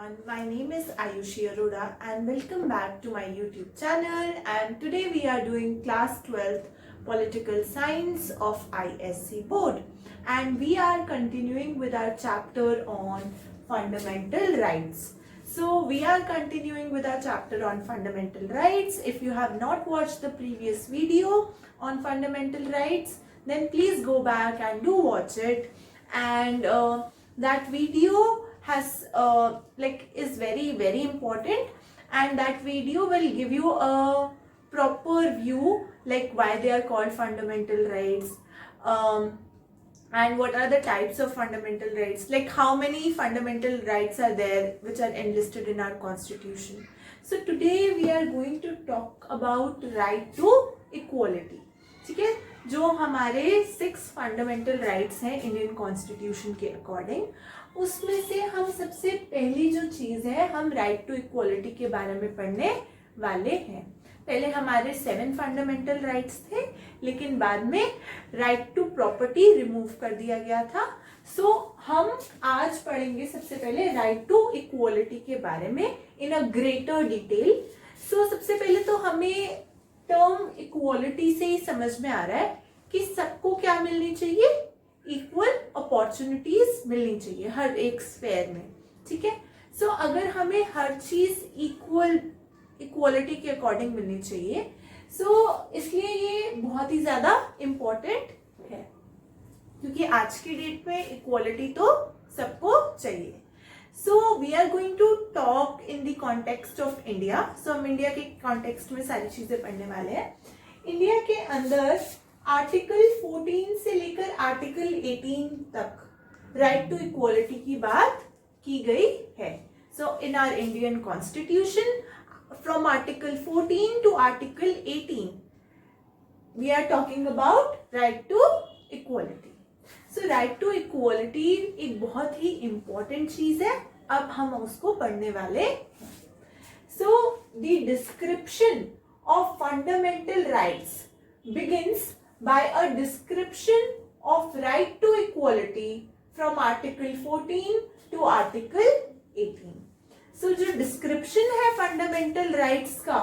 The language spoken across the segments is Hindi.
everyone, my name is Ayushi Arora and welcome back to my YouTube channel, and today we are doing class 12th political science of ISC board, and we are continuing with our chapter on fundamental rights. So we are continuing with our chapter on fundamental rights. If you have not watched the previous video on fundamental rights, then please go back and do watch it. And that video has is very important, and that video will give you a proper view like why they are called fundamental rights, and what are the types of fundamental rights, like how many fundamental rights are there which are enlisted in our constitution. So today we are going to talk about right to equality. ठीक है, जो हमारे 6 फंडामेंटल राइट्स हैं इंडियन कॉन्स्टिट्यूशन के अकॉर्डिंग, उसमें से हम सबसे पहली जो चीज है, हम राइट टू इक्वालिटी के बारे में पढ़ने वाले हैं. पहले हमारे 7 फंडामेंटल राइट्स थे, लेकिन बाद में राइट टू प्रॉपर्टी रिमूव कर दिया गया था. सो हम आज पढ़ेंगे सबसे पहले राइट टू इक्वालिटी के बारे में इन अ ग्रेटर डिटेल. सो सबसे पहले तो हमें टर्म इक्वालिटी से ही समझ में आ रहा है कि सबको क्या मिलनी चाहिए, इक्वल अपॉर्चुनिटीज मिलनी चाहिए हर एक स्फेयर में. ठीक है, सो अगर हमें हर चीज इक्वालिटी के अकॉर्डिंग मिलनी चाहिए, सो इसलिए ये बहुत ही ज्यादा इम्पोर्टेंट है, क्योंकि आज की डेट में इक्वालिटी तो सबको चाहिए. So we are going to talk in the context of India. So हम इंडिया के कॉन्टेक्स्ट में सारी चीजें पढ़ने वाले हैं. इंडिया के अंदर आर्टिकल 14 से लेकर आर्टिकल 18 तक राइट टू इक्वालिटी की बात की गई है. So in our Indian constitution, from article 14 to article 18 we are talking about right to equality. So right to equality एक बहुत ही इंपॉर्टेंट चीज है. अब हम उसको पढ़ने वाले हैं. So the description of fundamental rights begins by a description of right to equality from article 14 to article 18. So जो डिस्क्रिप्शन है फंडामेंटल राइट्स का,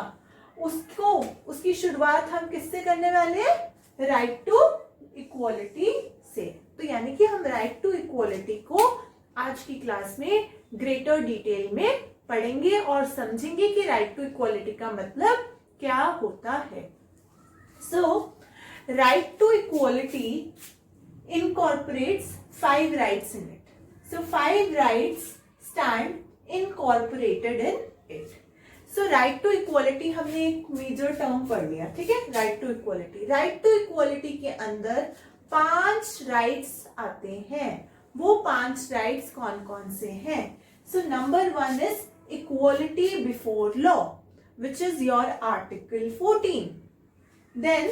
उसकी शुरुआत हम किससे करने वाले हैं, राइट टू इक्वालिटी से. तो यानी कि हम राइट टू इक्वालिटी को आज की क्लास में ग्रेटर डिटेल में पढ़ेंगे और समझेंगे कि राइट टू इक्वालिटी का मतलब क्या होता है. So right to equality incorporates 5 rights in it. So 5 rights stand incorporated in it. So right to equality हमने एक मेजर टर्म पढ़ लिया. ठीक है, right to equality. Right to equality के अंदर 5 राइट्स आते हैं. वो 5 राइट्स कौन कौन से हैं? So number 1 is equality before law, which is your article 14. Then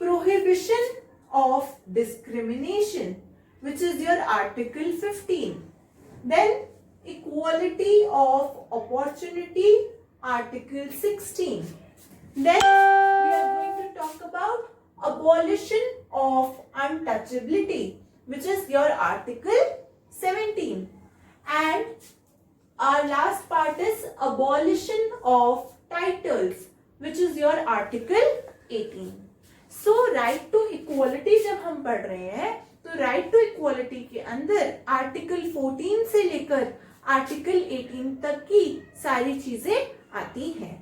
prohibition of discrimination, which is your article 15. Then equality of opportunity, article 16. Then we are going to talk about abolition of untouchability, which is your article 17. And our last part is abolition of titles, which is your article 18. So right to equality जब हम पढ़ रहे हैं, तो right to equality के अंदर आर्टिकल 14 से लेकर आर्टिकल 18 तक की सारी चीजें आती हैं.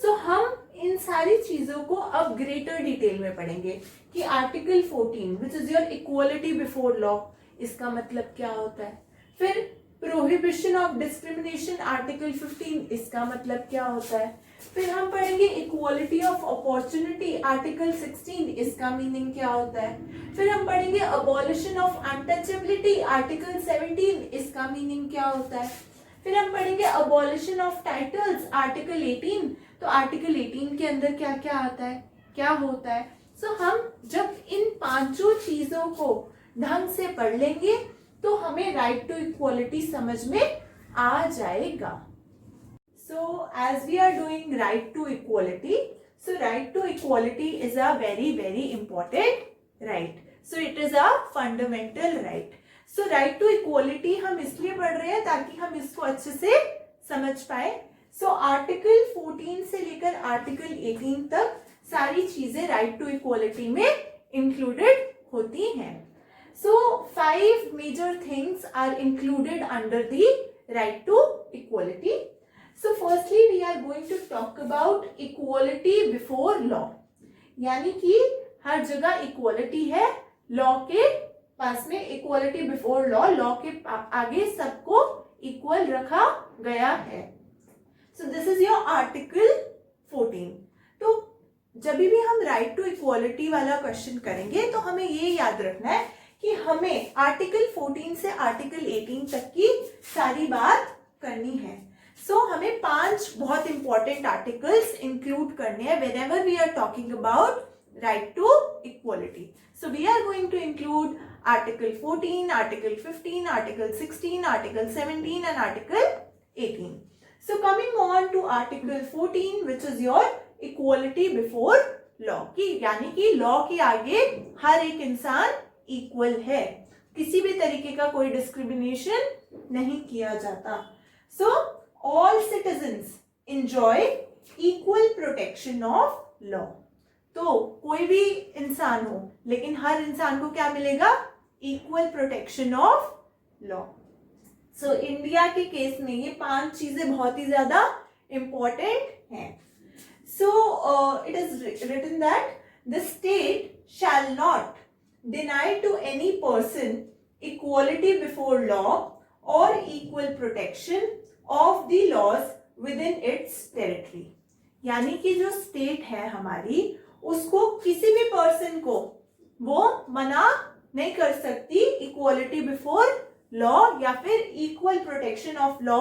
सो हम इन सारी चीजों को अब ग्रेटर डिटेल में पढ़ेंगे कि article 14 which is your equality before law, इसका मतलब क्या होता है. फिर प्रोहिबिशन ऑफ डिस्क्रिमिनेशन, आर्टिकल 15, इसका मतलब क्या होता है. फिर हम पढ़ेंगे इक्वालिटी ऑफ अपॉर्चुनिटी, आर्टिकल 16, इसका मीनिंग क्या होता है. फिर हम पढ़ेंगे अबॉलिशन ऑफ अनटचेबिलिटी, आर्टिकल 17, इसका मीनिंग क्या होता है. फिर हम पढ़ेंगे अबॉलिशन ऑफ टाइटल्स, आर्टिकल 18. तो आर्टिकल 18 के अंदर क्या क्या आता है, क्या होता है. सो हम जब इन 5 चीजों को ढंग से पढ़ लेंगे तो हमें राइट टू इक्वालिटी समझ में आ जाएगा. So as we are doing right to equality, so right to equality is a very important right. So it is a fundamental right. So right to equality हम इसलिए पढ़ रहे हैं ताकि हम इसको अच्छे से समझ पाए? सो आर्टिकल 14 से लेकर आर्टिकल 18 तक सारी चीजें राइट टू इक्वालिटी में इंक्लूडेड होती हैं. So 5 major things are included under the right to equality. So firstly we are going to talk about equality before law. यानी कि हर जगह इक्वालिटी है, लॉ के पास में इक्वालिटी बिफोर लॉ के आगे सबको इक्वल रखा गया है. So this is your article 14. तो जब भी हम राइट टू इक्वालिटी वाला क्वेश्चन करेंगे तो हमें ये याद रखना है कि हमें आर्टिकल 14 से आर्टिकल 18 तक की सारी बात करनी है. सो हमें 5 बहुत इंपॉर्टेंट आर्टिकल्स इंक्लूड करने हैं whenever we are talking about right to equality. So we are going to include Article 14, Article 15, Article 16, Article 17 and Article 18. So coming on to Article 14 which is your equality before law. कि यानी कि law के आगे हर एक इंसान equal है, किसी भी तरीके का कोई discrimination नहीं किया जाता. So all citizens enjoy equal protection of law. तो कोई भी इंसान हो लेकिन हर इंसान को क्या मिलेगा? Equal protection of law. So India के केस में ये 5 चीजें बहुत ही ज्यादा इंपॉर्टेंट हैं. So it is written that the state shall not deny to any person equality before law और equal protection of the laws within its territory. यानी कि जो स्टेट है हमारी उसको किसी भी पर्सन को वो मना नहीं कर सकती इक्वालिटी बिफोर लॉ या फिर equal protection of law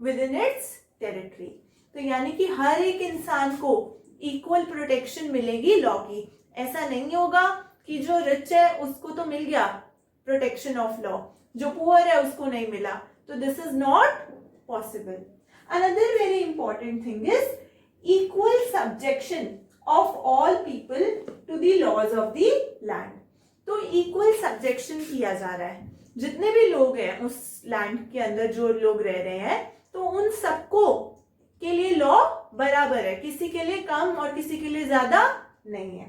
with in its territory. तो यानी कि हर एक इंसान को इक्वल प्रोटेक्शन मिलेगी लॉ की. ऐसा नहीं होगा कि जो रिच है उसको तो मिल गया प्रोटेक्शन ऑफ लॉ, जो पुअर है उसको नहीं मिला. तो this is not possible. Another very important thing is equal subjection of all people to the laws of the land. तो इक्वल सब्जेक्शन किया जा रहा है. जितने भी लोग हैं उस लैंड के अंदर जो लोग रह रहे हैं तो उन सबको के लिए लॉ बराबर है, किसी के लिए कम और किसी के लिए ज्यादा नहीं है.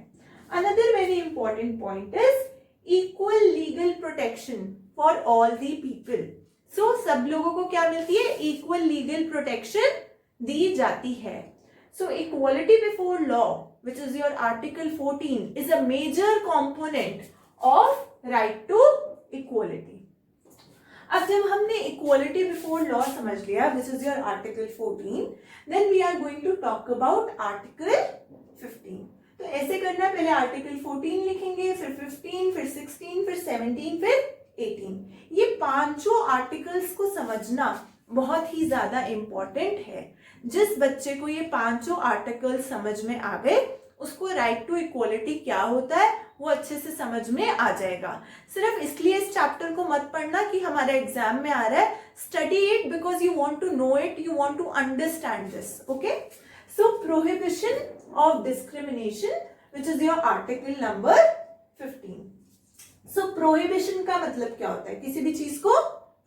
Another very important point is equal legal protection for all the people. So सब लोगों को क्या मिलती है? इक्वल लीगल प्रोटेक्शन दी जाती है. So equality before law, which is your Article 14, is a major component of right to equality. अब जब हमने equality before law समझ लिया, which is your Article 14, then we are going to talk about Article 15. तो ऐसे करना है, पहले Article 14 लिखेंगे, फिर 15, फिर 16, फिर 17, फिर 18. ये पांचों आर्टिकल्स को समझना बहुत ही ज्यादा इंपॉर्टेंट है. जिस बच्चे को ये पांचों आर्टिकल समझ में आ गए उसको राइट टू इक्वालिटी क्या होता है वो अच्छे से समझ में आ जाएगा. सिर्फ इसलिए इस चैप्टर को मत पढ़ना कि हमारे एग्जाम में आ रहा है. Study it because you want to know it, you want to understand this. Okay. So prohibition of discrimination which is your article number 15. सो प्रोहिबिशन का मतलब क्या होता है? किसी भी चीज को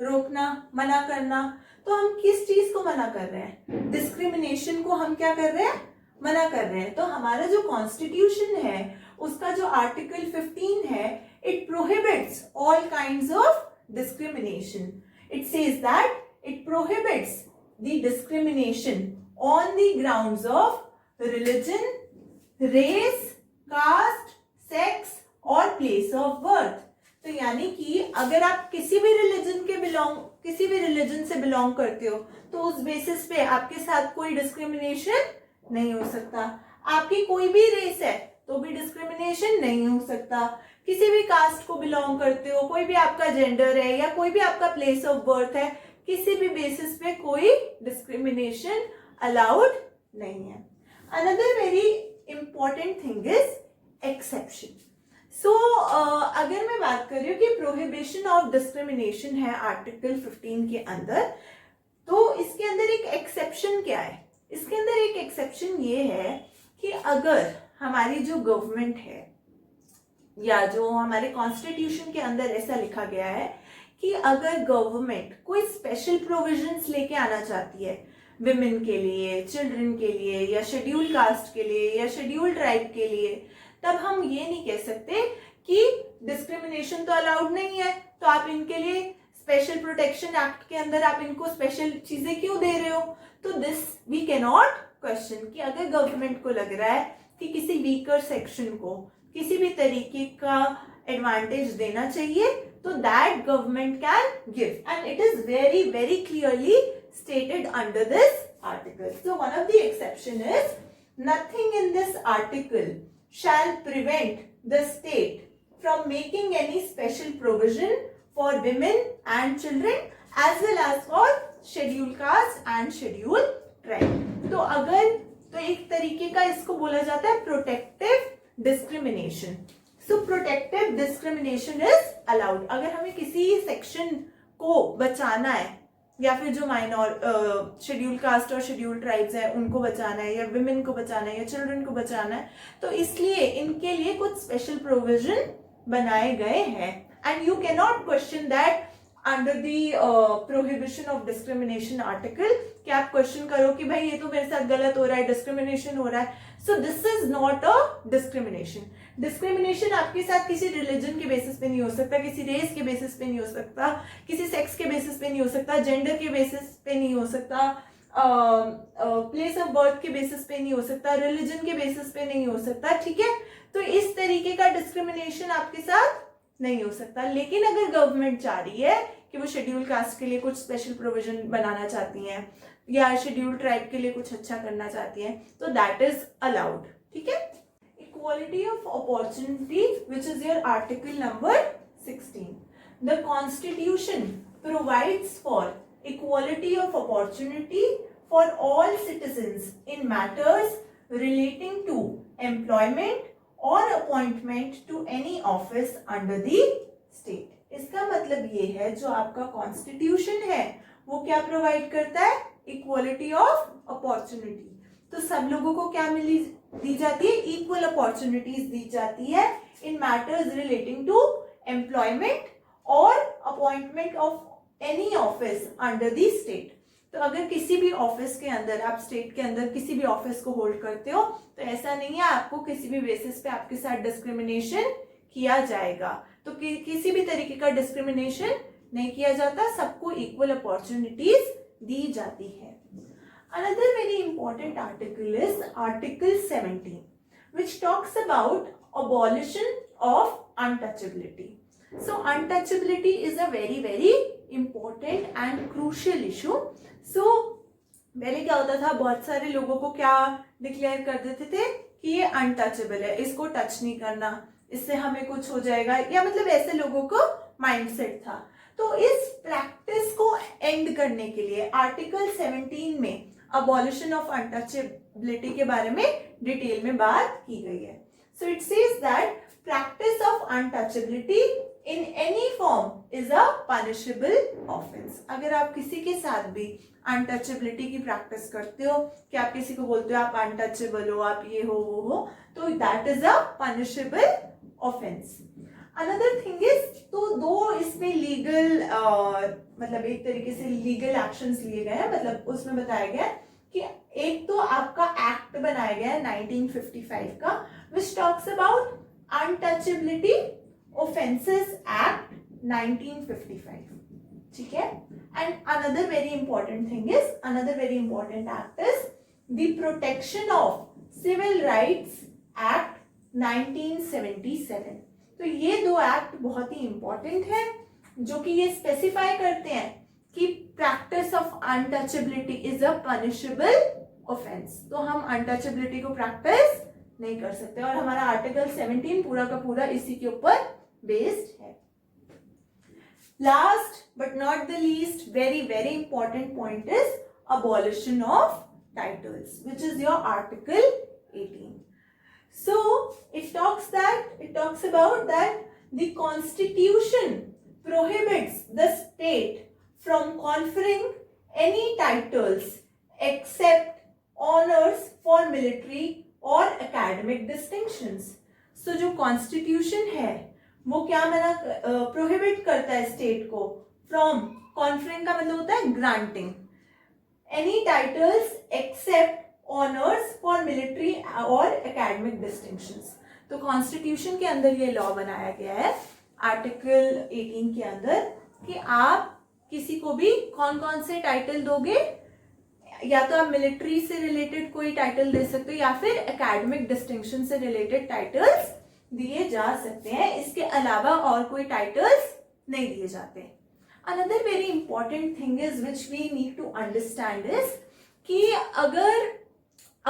रोकना, मना करना. तो हम किस चीज को मना कर रहे हैं? डिस्क्रिमिनेशन को हम क्या कर रहे हैं? मना कर रहे हैं. तो हमारा जो कॉन्स्टिट्यूशन है उसका जो आर्टिकल 15 है, it prohibits all kinds of discrimination. It says that it prohibits the discrimination on the grounds of religion, race, caste, sex और प्लेस ऑफ बर्थ. तो यानी कि अगर आप किसी भी रिलीजन से बिलोंग करते हो तो उस बेसिस पे आपके साथ कोई डिस्क्रिमिनेशन नहीं हो सकता. आपकी कोई भी रेस है तो भी डिस्क्रिमिनेशन नहीं हो सकता. किसी भी कास्ट को बिलोंग करते हो, कोई भी आपका जेंडर है या कोई भी आपका प्लेस ऑफ बर्थ है, किसी भी बेसिस पे कोई डिस्क्रिमिनेशन अलाउड नहीं है. Another very important thing is exception. So अगर मैं बात कर रही हूँ कि प्रोहिबिशन ऑफ डिस्क्रिमिनेशन है आर्टिकल 15 के अंदर, तो इसके अंदर एक एक्सेप्शन क्या है? इसके अंदर एक एक्सेप्शन ये है कि अगर हमारी जो गवर्नमेंट है या जो हमारे कॉन्स्टिट्यूशन के अंदर ऐसा लिखा गया है कि अगर गवर्नमेंट कोई स्पेशल प्रोविजंस लेके आना चाहती है विमेन के लिए, चिल्ड्रन के लिए, या शेड्यूल कास्ट के लिए, या शेड्यूल ट्राइब के लिए, तब हम ये नहीं कह सकते कि डिस्क्रिमिनेशन तो अलाउड नहीं है, तो आप इनके लिए स्पेशल प्रोटेक्शन एक्ट के अंदर आप इनको स्पेशल चीजें क्यों दे रहे हो। तो this we can not question कि अगर गवर्नमेंट को लग रहा है कि किसी वीकर सेक्शन को किसी भी तरीके का एडवांटेज देना चाहिए, तो that government can give, and it is very very clearly stated under this article. So one of the exception is nothing in this article shall prevent the state from making any special provision for women and children as well as for scheduled caste and scheduled tribe. तो अगर तो एक तरीके का इसको बोला जाता है protective discrimination. So protective discrimination is allowed. अगर हमें किसी सेक्शन को बचाना है, या फिर जो माइनॉर शेड्यूल कास्ट और शेड्यूल ट्राइब्स है उनको बचाना है, या विमेन को बचाना है, या चिल्ड्रन को बचाना है, तो इसलिए इनके लिए कुछ स्पेशल प्रोविजन बनाए गए हैं. And you can not question that under the prohibition of discrimination article, कि आप क्वेश्चन करो कि भाई ये तो मेरे साथ गलत हो रहा है, डिस्क्रिमिनेशन हो रहा है. So this is not a discrimination. Discrimination आपके साथ किसी रिलीजन के बेसिस पे नहीं हो सकता, किसी रेस के बेसिस पे नहीं हो सकता, किसी सेक्स के बेसिस पे नहीं हो सकता, जेंडर के बेसिस पे नहीं हो सकता, प्लेस ऑफ बर्थ के बेसिस पे नहीं हो सकता, रिलीजन के बेसिस पे नहीं हो सकता. ठीक है, तो इस तरीके का डिस्क्रिमिनेशन आपके साथ नहीं हो सकता. लेकिन अगर गवर्नमेंट चाह रही है कि वो शेड्यूल कास्ट के लिए कुछ स्पेशल प्रोविजन बनाना चाहती हैं, या शेड्यूल ट्राइब के लिए कुछ अच्छा करना चाहती हैं, तो दैट इज अलाउड. ठीक है. Equality of opportunity, which is your article number 16. The Constitution provides for equality of opportunity for all citizens in matters relating to employment or appointment to any office under the state. इसका मतलब ये है जो आपका कॉन्स्टिट्यूशन है वो क्या प्रोवाइड करता है, इक्वलिटी ऑफ अपॉर्चुनिटी. तो सब लोगों को क्या दी जाती है, इक्वल अपॉर्चुनिटीज दी जाती है इन मैटर्स रिलेटिंग टू एम्प्लॉयमेंट और appointment of any office under the state. तो अगर किसी भी ऑफिस के अंदर, आप स्टेट के अंदर किसी भी ऑफिस को होल्ड करते हो, तो ऐसा नहीं है आपको किसी भी बेसिस पे आपके साथ डिस्क्रिमिनेशन किया जाएगा. तो किसी भी तरीके का डिस्क्रिमिनेशन नहीं किया जाता, सबको इक्वल अपॉर्चुनिटीज दी जाती है. Another very important article is Article 17, which talks about abolition of untouchability. So untouchability is a very very important and crucial issue. So पहले क्या होता था, बहुत सारे लोगों को क्या डिक्लेयर कर देते थे कि ये अनटचेबल है, इसको टच नहीं करना, इससे हमें कुछ हो जाएगा, या मतलब ऐसे लोगों को माइंडसेट था. तो इस प्रैक्टिस को एंड करने के लिए आर्टिकल 17 में अबॉलिशन ऑफ अनटचेबिलिटी के बारे में डिटेल में बात की गई है. So it says that practice of untouchability in any form is a punishable offence. अगर आप किसी के साथ भी अनटचेबिलिटी की प्रैक्टिस करते हो, कि आप किसी को बोलते हो आप अनटचेबल हो, आप ये हो वो हो, तो that is a punishable offence. Another thing is, तो दो इसमें लीगल मतलब एक तरीके से लीगल एक्शंस लिए गए हैं. मतलब उसमें बताया गया कि एक तो आपका एक्ट बनाया गया है 1955 का, which talks about untouchability offences act 1955. ठीक है. And another very important thing is, another very important act is the protection of civil rights act 1977. तो ये दो एक्ट बहुत ही इंपॉर्टेंट है जो कि ये स्पेसिफाई करते हैं कि practice of untouchability is a punishable offence. तो हम अनटचेबिलिटी को प्रैक्टिस नहीं कर सकते, और हमारा आर्टिकल 17 पूरा का पूरा इसी के ऊपर बेस्ड है. Last but not the least, very very important point is abolition of titles, which is your article 18. So it talks about that the Constitution prohibits the state from conferring any titles except honors for military or academic distinctions. So जो Constitution है वो क्या मना प्रोहिबिट करता है स्टेट को फ्रॉम, कॉन्फरिंग का मतलब होता है granting, any titles except honours for military और एकेडमिक डिस्टिंक्शंस। तो कॉन्स्टिट्यूशन के अंदर ये लॉ बनाया गया है आर्टिकल 18 के अंदर कि आप किसी को भी कौन कौन से टाइटल दोगे, या तो आप मिलिट्री से रिलेटेड कोई टाइटल दे सकते हो या फिर एकेडमिक डिस्टिंक्शन से रिलेटेड टाइटल्स दिए जा सकते हैं, इसके अलावा और कोई टाइटल्स नहीं दिए जाते। Another very important thing is which we need to understand is कि अगर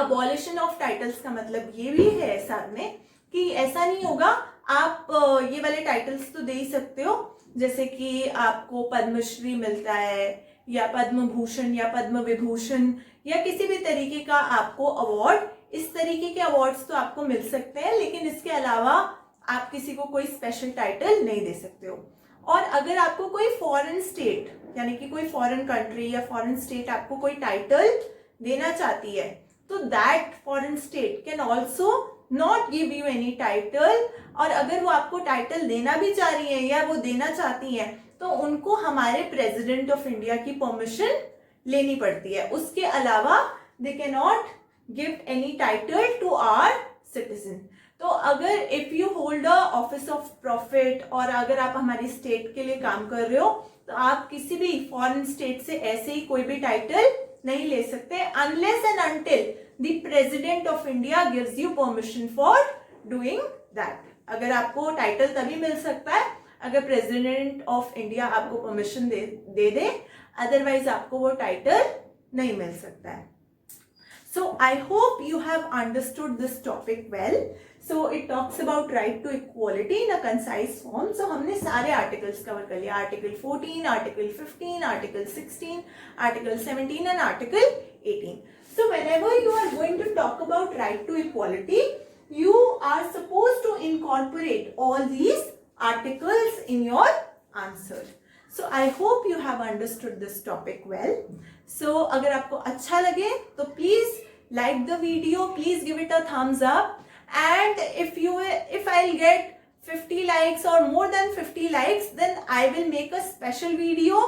अबॉलिशन ऑफ टाइटल्स का मतलब ये भी है साथ में कि ऐसा नहीं होगा आप ये वाले टाइटल्स तो दे ही सकते हो, जैसे कि आपको पद्मश्री मिलता है या पद्म भूषण या पद्म विभूषण या किसी भी तरीके का आपको अवार्ड, इस तरीके के अवार्ड्स तो आपको मिल सकते हैं, लेकिन इसके अलावा आप किसी को कोई स्पेशल टाइटल नहीं दे सकते हो। और अगर आपको कोई फॉरेन स्टेट यानी कि कोई फॉरेन कंट्री या फॉरेन स्टेट आपको कोई टाइटल देना चाहती है तो that foreign state can also not give you any title, और अगर वो आपको टाइटल देना भी चाह रही है या वो देना चाहती है तो उनको हमारे प्रेसिडेंट ऑफ इंडिया की परमिशन लेनी पड़ती है। उसके अलावा they can not give any title to our citizen. तो अगर if you hold a office of profit और अगर आप हमारी स्टेट के लिए काम कर रहे हो तो आप किसी भी फॉरेन स्टेट से ऐसे ही कोई भी टाइटल नहीं ले सकते unless and until the president of India gives you permission for doing that. अगर आपको टाइटल तभी मिल सकता है अगर प्रेसिडेंट ऑफ इंडिया आपको परमिशन दे, अदरवाइज आपको वो टाइटल नहीं मिल सकता है। So I hope you have understood this topic well. So it talks about right to equality in a concise form. So हमने सारे articles cover कर लिया, article 14, article 15, article 16, article 17 and article 18. So whenever you are going to talk about right to equality, you are supposed to incorporate all these articles in your answer. So I hope you have understood this topic well. So अगर आपको अच्छा लगे तो please like the video, please give it a thumbs up, and if I'll get 50 likes or more than 50 likes, then I will make a special video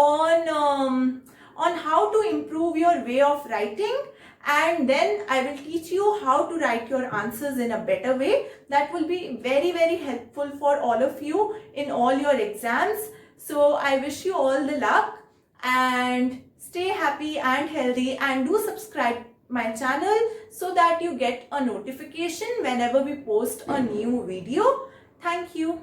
on how to improve your way of writing, and then I will teach you how to write your answers in a better way. That will be very, very helpful for all of you in all your exams. So I wish you all the luck and stay happy and healthy, and do subscribe my channel so that you get a notification whenever we post a new video. Thank you.